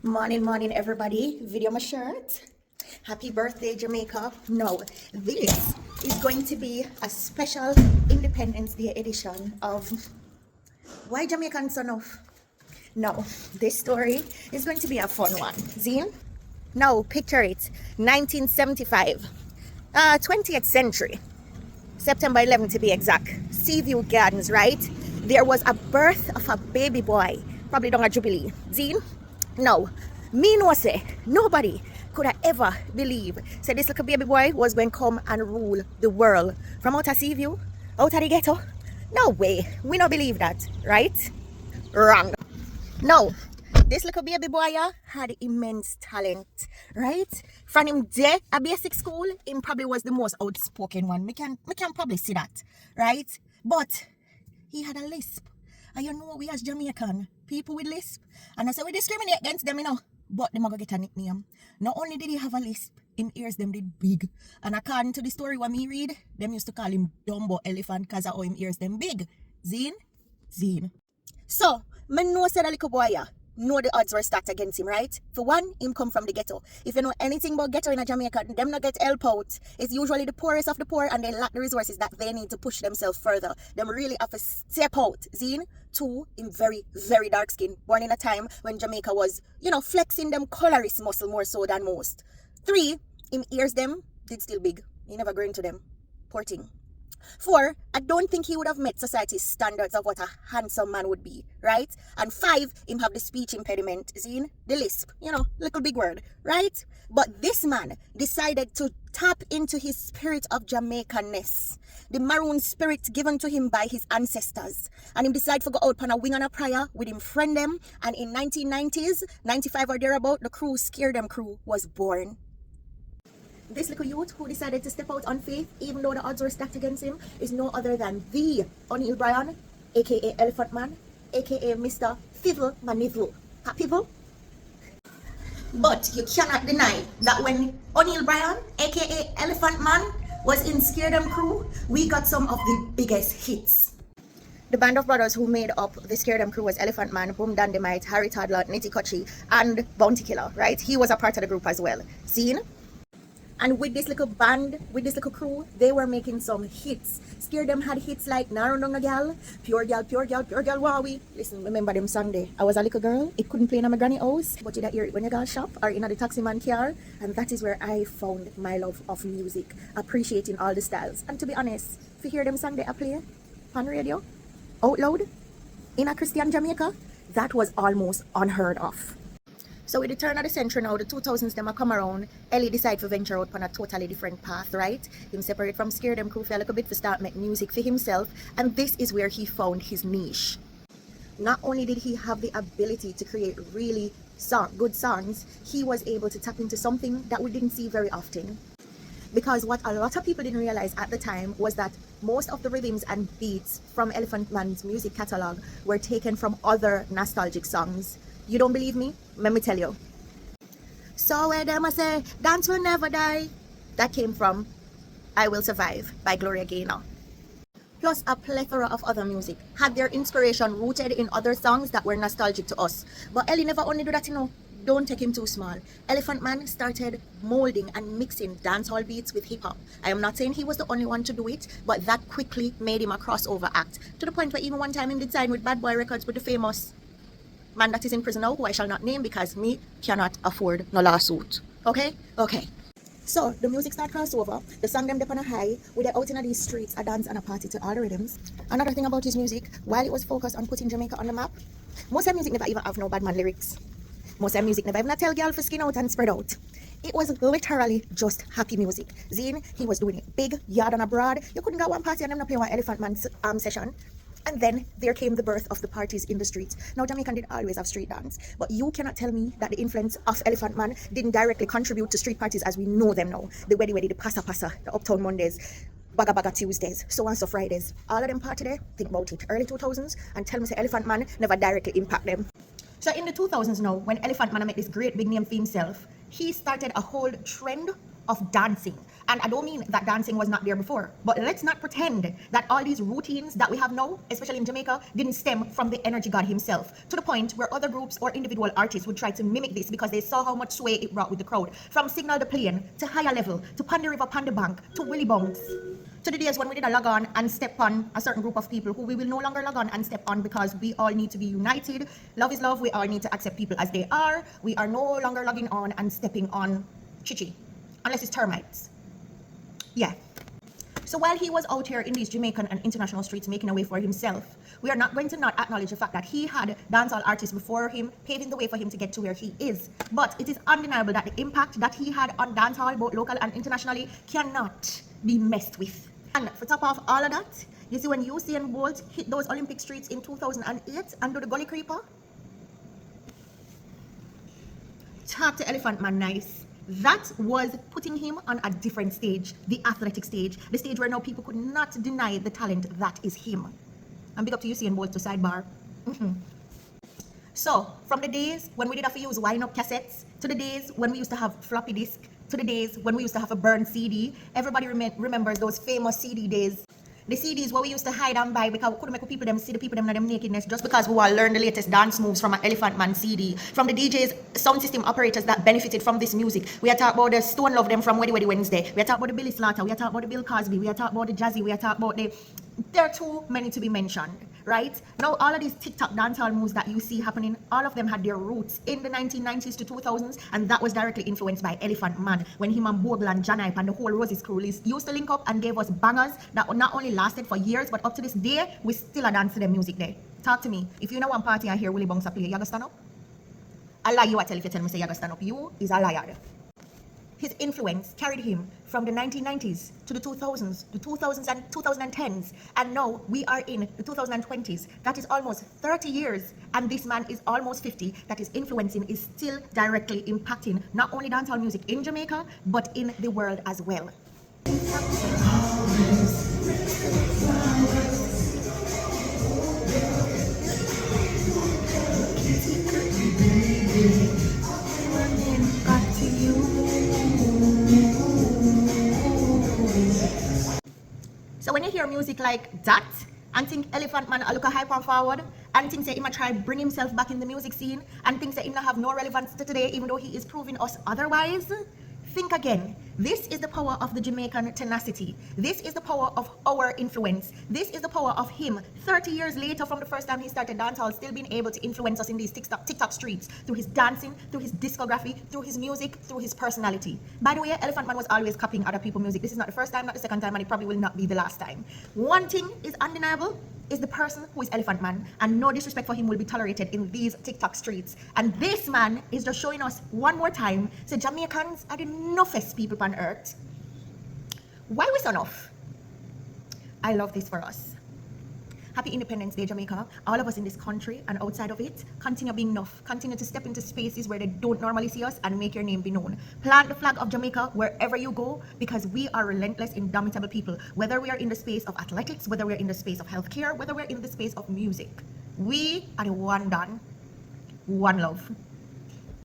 Morning, everybody. Video my shirt. Happy birthday, Jamaica. No, this is going to be a special Independence Day edition of Why Jamaicans Son of. No, this story is going to be a fun one. Zine? No, picture it. 1975. 20th century. September 11th to be exact. Seaview Gardens, right? There was a birth of a baby boy. Probably down at Jubilee. Zine? No, me no say nobody could have ever believe say this little baby boy was going to come and rule the world from out of Seaview, out of the ghetto. No way, we don't believe that, right? Wrong. No, this little baby boy had immense talent, right? From him there at basic school, him probably was the most outspoken one. We can probably see that, right? But he had a lisp. And you know we as Jamaican, people with lisp. And I say we discriminate against them, but them are going to get a nickname. Not only did he have a lisp, him ears them did big. And according to the story what me read, them used to call him Dumbo Elephant because of how him ears them big. Zine. So, me know say that little boy know the odds were stacked against him, right? For one, him come from the ghetto. If you know anything about ghetto in a Jamaica, them not get help out. It's usually the poorest of the poor and they lack the resources that they need to push themselves further. Them really have to step out. Zine. Two, him very, very dark skin. Born in a time when Jamaica was, flexing them colorist muscle more so than most. Three, him ears them did still big. He never grew into them. Poor thing. Four, I don't think he would have met society's standards of what a handsome man would be, right? And five, him have the speech impediment, Zine, the lisp, little big word, right? But this man decided to tap into his spirit of Jamaicanness, the maroon spirit given to him by his ancestors. And him decided to go out on a wing on a prayer with him friend them. And in 1990s, 95 or thereabout, the crew, Scare Them crew, was born. This little youth who decided to step out on faith, even though the odds were stacked against him, is no other than the O'Neil Bryan, aka Elephant Man, aka Mr. Fiddle Maniddle. People? But you cannot deny that when O'Neil Bryan, aka Elephant Man, was in Scare Them crew, we got some of the biggest hits. The band of brothers who made up the Scare Them crew was Elephant Man, Boom Dandemite, Harry Toddler, Nitty Kochi, and Bounty Killer, right? He was a part of the group as well. Seen? And with this little band, with this little crew, they were making some hits. Scare Them had hits like Narrow Down a Gal, Pure Gal, Wowie. Listen, remember them Sunday. I was a little girl, it couldn't play in my granny house, but you hear it when you go shop or in the taxi man car. And that is where I found my love of music, appreciating all the styles. And to be honest, if you hear them Sunday I play on radio, out loud, in a Christian Jamaica, that was almost unheard of. So with the turn of the century now, the 2000s them a come around, Ellie decided to venture out on a totally different path, right? Him separate from Scare Them crew for a little bit to start make music for himself, and this is where he found his niche. Not only did he have the ability to create really good songs, he was able to tap into something that we didn't see very often. Because what a lot of people didn't realize at the time was that most of the rhythms and beats from Elephant Man's music catalog were taken from other nostalgic songs. You don't believe me? Let me tell you. So where them I say, dance will never die. That came from I Will Survive by Gloria Gaynor. Plus a plethora of other music had their inspiration rooted in other songs that were nostalgic to us. But Ellie never only do that, Don't take him too small. Elephant Man started molding and mixing dancehall beats with hip-hop. I am not saying he was the only one to do it, but that quickly made him a crossover act. To the point where even one time he did sign with Bad Boy Records with the famous man that is in prison now, who I shall not name because me cannot afford no lawsuit. Okay. So the music start crossover. The song them up on a high. We they out in these streets, a dance and a party to all the rhythms. Another thing about his music, while it was focused on putting Jamaica on the map, most of music never even have no bad man lyrics. Most of music never even tell girl for skin out and spread out. It was literally just happy music. Zine, he was doing it big, yard and abroad. You couldn't go one party and them not play one Elephant Man session. And then there came the birth of the parties in the streets. Now Jamaican did always have street dance, but you cannot tell me that the influence of Elephant Man didn't directly contribute to street parties as we know them now. The Weddy, the Passa Passa, the Uptown Mondays, Baga Tuesdays, so on so Fridays. All of them party there, think about it, early 2000s, and tell me say Elephant Man never directly impact them. So in the 2000s now, when Elephant Man made this great big name for himself, he started a whole trend of dancing. And I don't mean that dancing was not there before, but let's not pretend that all these routines that we have now, especially in Jamaica, didn't stem from the energy god himself, to the point where other groups or individual artists would try to mimic this because they saw how much sway it brought with the crowd. From Signal the Plane, to Higher Level, to Pon the River, Pon the Bank, to Willy Bonks, to the days when we did a log on and step on a certain group of people who we will no longer log on and step on because we all need to be united. Love is love. We all need to accept people as they are. We are no longer logging on and stepping on chichi, unless it's termites. Yeah. So while he was out here in these Jamaican and international streets making a way for himself, we are not going to not acknowledge the fact that he had dancehall artists before him, paving the way for him to get to where he is. But it is undeniable that the impact that he had on dancehall, both local and internationally, cannot be messed with. And for top of all of that, you see when Usain Bolt hit those Olympic streets in 2008 and do the gully creeper? Talk to Elephant Man nice. That was putting him on a different stage, the athletic stage, the stage where now people could not deny the talent that is him. And big up to Usain Bolt to sidebar. So, from the days when we did have to use wind-up cassettes, to the days when we used to have floppy disk, to the days when we used to have a burned CD, everybody remembers those famous CD days. The CDs where we used to hide and buy because we couldn't make people them see the people them in them nakedness just because we all learned the latest dance moves from an Elephant Man CD. From the DJs, sound system operators that benefited from this music. We are talking about the Stone Love them from Weddy Weddy Wednesday. We are talking about the Billy Slaughter. We are talking about the Bill Cosby. We are talking about the Jazzy. We are talking about the... There are too many to be mentioned, right? Now, all of these TikTok dancehall moves that you see happening, all of them had their roots in the 1990s to 2000s, and that was directly influenced by Elephant Man, when him and Bogle and Janipe and the whole Roses crew used to link up and gave us bangers that not only lasted for years, but up to this day, we still are dancing to their music there. Talk to me. If you know one party and hear Willy Bonks play, you gonna stand up? I lie you I tell if you tell me say you gonna stand up. You is a liar. His influence carried him from the 1990s to the 2000s, the 2000s and 2010s, and now we are in the 2020s. That is almost 30 years, and this man is almost 50. That his influencing is still directly impacting not only dancehall music in Jamaica, but in the world as well. So when you hear music like that and think Elephant Man a look a hype and forward and think that he might try bring himself back in the music scene and thinks that he not have no relevance to today even though he is proving us otherwise, think again. This is the power of the Jamaican tenacity. This is the power of our influence. This is the power of him 30 years later from the first time he started dancehall, still being able to influence us in these TikTok streets through his dancing, through his discography, through his music, through his personality. By the way, Elephant Man was always copying other people's music. This is not the first time, not the second time, and it probably will not be the last time. One thing is undeniable, is the person who is Elephant Man, and no disrespect for him will be tolerated in these TikTok streets. And this man is just showing us one more time, so Jamaicans are the nuffest people on earth. Why we so nuff? I love this for us. Happy Independence Day, Jamaica. All of us in this country and outside of it, continue being nuff. Continue to step into spaces where they don't normally see us and make your name be known. Plant the flag of Jamaica wherever you go, because we are relentless, indomitable people. Whether we are in the space of athletics, whether we're in the space of healthcare, whether we're in the space of music. We are the one done, one love.